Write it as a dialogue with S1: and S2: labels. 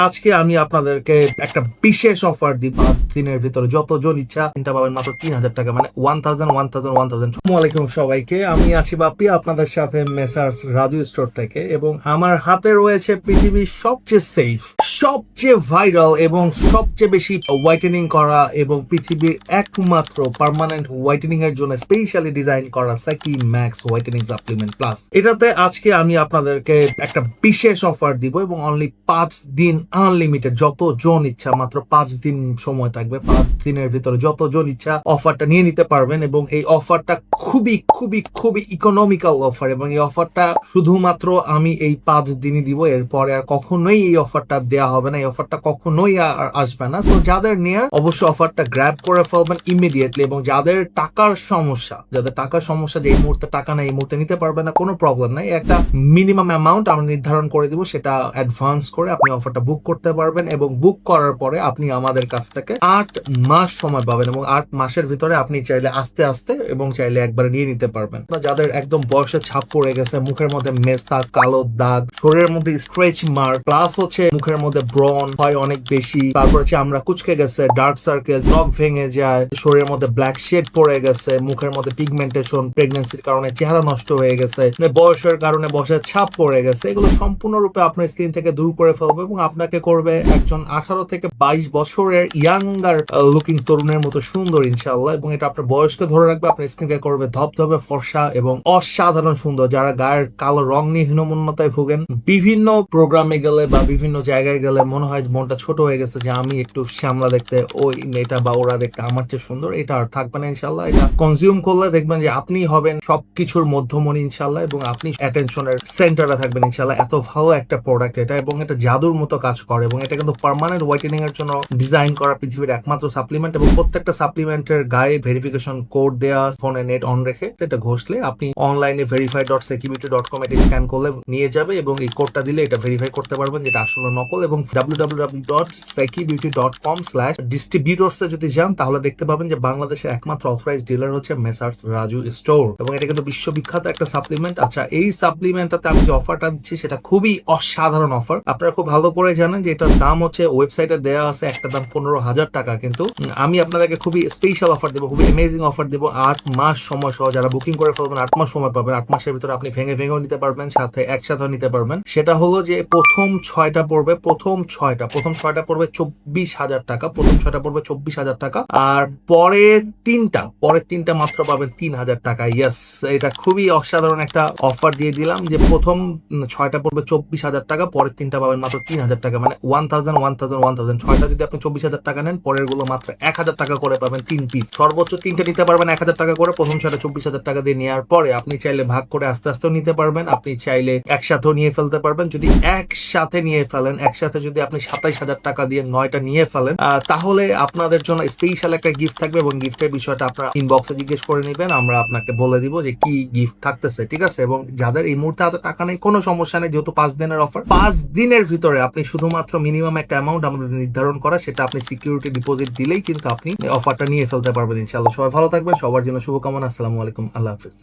S1: আজকে আমি আপনাদেরকে একটা বিশেষ অফার দিই 5 দিনের ভিতরে যতজন ইচ্ছা তিনটা পাবেন মাত্র 3,000 টাকা, মানে 1000। আসসালামু আলাইকুম সবাইকে, আমি আছি বাপ্পি আপনাদের সাথে মেসার্স রাজু স্টোর থেকে, এবং আমার হাতে রয়েছে পৃথিবীর সবচেয়ে সেফ, সবচেয়ে ভাইরাল এবং সবচেয়ে বেশি হোয়াইটেনিং করা এবং পৃথিবীর একমাত্র পার্মানেন্ট হোয়াইটেনিং এর জন্য স্পেশালি ডিজাইন করা Saki Max whitening supplement plus. এটাতে আজকে আমি আপনাদেরকে একটা বিশেষ অফার দিব এবং অনলি 5 দিন আনলিমিটেড, যতজন ইচ্ছা, মাত্র 5 দিন সময় থাকবে। 5 দিনের ভিতরে যতজন ইচ্ছা অফারটা নিয়ে নিতে পারবেন, এবং এই অফারটা খুবই খুবই খুবই ইকোনমিক্যাল অফার, এবং এই অফারটা শুধুমাত্র আমি এই 5 দিনই দিব। এরপরে আর কখনোই এই অফারটা দেয়া হবে না, এই অফারটা কখনোই আর আসবে না। সো যাদের নিয়ে অবশ্যই অফারটা গ্র্যাব করে ফেলবেন ইমিডিয়েটলি, এবং যাদের টাকার সমস্যা, যে এই মুহূর্তে টাকা নেই, এই মুহূর্তে নিতে পারবে না, কোনো প্রবলেম নাই। একটা মিনিমাম অ্যামাউন্ট আমরা নির্ধারণ করে দিব, সেটা অ্যাডভান্স করে আপনি অফারটা বুক করতে পারবেন, এবং বুক করার পরে আপনি আমাদের কাছ থেকে 8 মাস সময় পাবেন, এবং 8 মাসের ভিতরে আপনি চাইলে আস্তে আস্তে এবং চাইলে একবার নিয়ে নিতে পারবেন। যাদের একদম বয়সে ছাপ পড়ে গেছে, মুখের মধ্যে মেস্তা, কালো দাগ, শরীরের মধ্যে স্ক্র্যাচ মার্ক, প্লাস হচ্ছে মুখের মধ্যে ব্রন হয় অনেক বেশি, তারপর হচ্ছে আমরা কুচকে গেছে, ডার্ক সার্কেল, ত্বক ভেঙে যায়, শরীরের মধ্যে ব্ল্যাক শেড পড়ে গেছে, মুখের মধ্যে পিগমেন্টেশন, প্রেগন্যান্সির কারণে চেহারা নষ্ট হয়ে গেছে, বয়সের কারণে বয়সের ছাপ পড়ে গেছে, এগুলো সম্পূর্ণরূপে আপনার স্ক্রিন থেকে দূর করে ফেলবে এবং আপনাকে করবে একজন 18 থেকে 22 বছরের ইয়াঙ্গার লুকিং তরুণের মতো সুন্দর ইনশাআল্লাহ। এবং এটা আপনার বয়সকে ধরে রাখবে, আপনার স্কিনকে করবে ধপধপে ফর্সা এবং অসাধারণ সুন্দর। যারা গায়ের কালো রং নিয়ে হীনমন্যতায় ভোগেন, বিভিন্ন প্রোগ্রামে গেলে বা বিভিন্ন জায়গায় গেলে মনে হয় মনটা ছোট হয়ে গেছে, যে আমি একটু শ্যামলা দেখতে, ওই মেয়েটা বা ওরা দেখতে আমার চেয়ে সুন্দর, এটা আর থাকবে না ইনশাআল্লাহ। এটা কনজিউম করলে দেখবেন যে আপনি হবেন সবকিছুর মধ্যমণি ইনশাআল্লাহ, এবং আপনি অ্যাটেনশনের সেন্টারে থাকবেন ইনশাআল্লাহ। এত ভালো একটা প্রোডাক্ট এটা, এবং এটা জাদুর মতো কাজ করে, এবং এটা কিন্তু পার্মানেন্ট হোয়াইটেনিং এর জন্য ডিজাইন করা পৃথিবীর একমাত্র সাপ্লিমেন্ট, এবং প্রত্যেকটা সাপ্লিমেন্টের গায়ে ভেরিফিকেশন কোড দেয়া, ফোনে নেট অন রেখে সেটা ঘষলে আপনি অনলাইনে verify.sekibeauty.com এটি স্ক্যান করলে নিয়ে যাবে, এবং এই কোডটা দিলে এটা ভেরিফাই করতে পারবেন যেটা আসলে নকল। এবং www.sekibeauty.com/distributors এ যদি যান তাহলে দেখতে পাবেন যে বাংলাদেশের একমাত্র অথরাইজড ডিলার হচ্ছে মেসার্স রাজু স্টোর, এবং এটা কিন্তু বিশ্ববিখ্যাত একটা সাপ্লিমেন্ট। আচ্ছা, এই সাপ্লিমেন্টটাতে আমি যে অফারটা দিচ্ছি সেটা খুবই অসাধারণ অফার। আপনারা খুব ভালো করে জানেন যে এটার দাম হচ্ছে ওয়েবসাইটে দেওয়া আছে একটা দাম 15,000 টাকা, কিন্তু আমি আপনাদেরকে খুবই স্পেশাল অফার দেবো, খুবই অ্যামেজিং অফার দেবো। 8 মাস সময় সহ যারা বুকিং করে ফেলবেন 8 মাস সময় পাবেন। 8 মাসের ভিতরে আপনি ভেঙে ভেঙেও নিতে পারবেন, সাথে একসাথেও নিতে পারবেন। সেটা হলো যে প্রথম ছয়টা পড়বে 24,000 টাকা, প্রথম 6টা পড়বে 24,000 টাকা, আর পরের তিনটা মাত্র পাবেন 3,000 টাকা। ইয়েস, এটা খুবই অসাধারণ একটা অফার দিয়ে দিলাম, যে প্রথম 6টা পড়বে 24,000 টাকা, পরের 3টা পাবেন মাত্র 3,000 টাকা, মানে 1000। 6টা যদি আপনি 24,000 টাকা নেন, পরের গুলো মাত্র 1,000 টাকা করে পাবেন 3 পিস। সর্বোচ্চ 3টে নিতে পারবেন 1,000 টাকা করে। প্রথম 6টা 24,000 টাকা দিয়ে নেওয়ার পরে আপনি চাইলে ভাগ করে আস্তে আস্তেও নিতে পারবেন, আপনি চাইলে একসাথেও নিয়ে ফেলতে পারবেন। যদি একসাথে নিয়ে ফেলেন, একসাথে যদি আপনি 27,000 টাকা দিয়ে 9টা নিয়ে ফেলেন, তাহলে আপনাদের জন্য স্পেশাল একটা গিফট থাকবে, এবং গিফটের বিষয়টা আপনারা ইনবক্সে জিজ্ঞেস করে নেবেন, আমরা আপনাকে বলে দিব যে কি গিফট থাকতেছে, ঠিক আছে? এবং যাদের এই মুহূর্তে হাতে টাকা নেই, কোনো সমস্যা নেই, যেহেতু 5 দিনের অফার, 5 দিনের ভিতরে আপনি শুধুমাত্র মিনিমাম একটা অ্যামাউন্ট আমাদের নির্ধারণ করা, সেটা আপনি সিকিউরিটি ডিপোজিট দিলেই কিন্তু আপনি অফারটা নিয়ে ফেলতে পারবেন ইনশাআল্লাহ। সবাই ভালো থাকবেন, সবার জন্য শুভকামনা। আসসালামু আলাইকুম, আল্লাহ হাফিজ।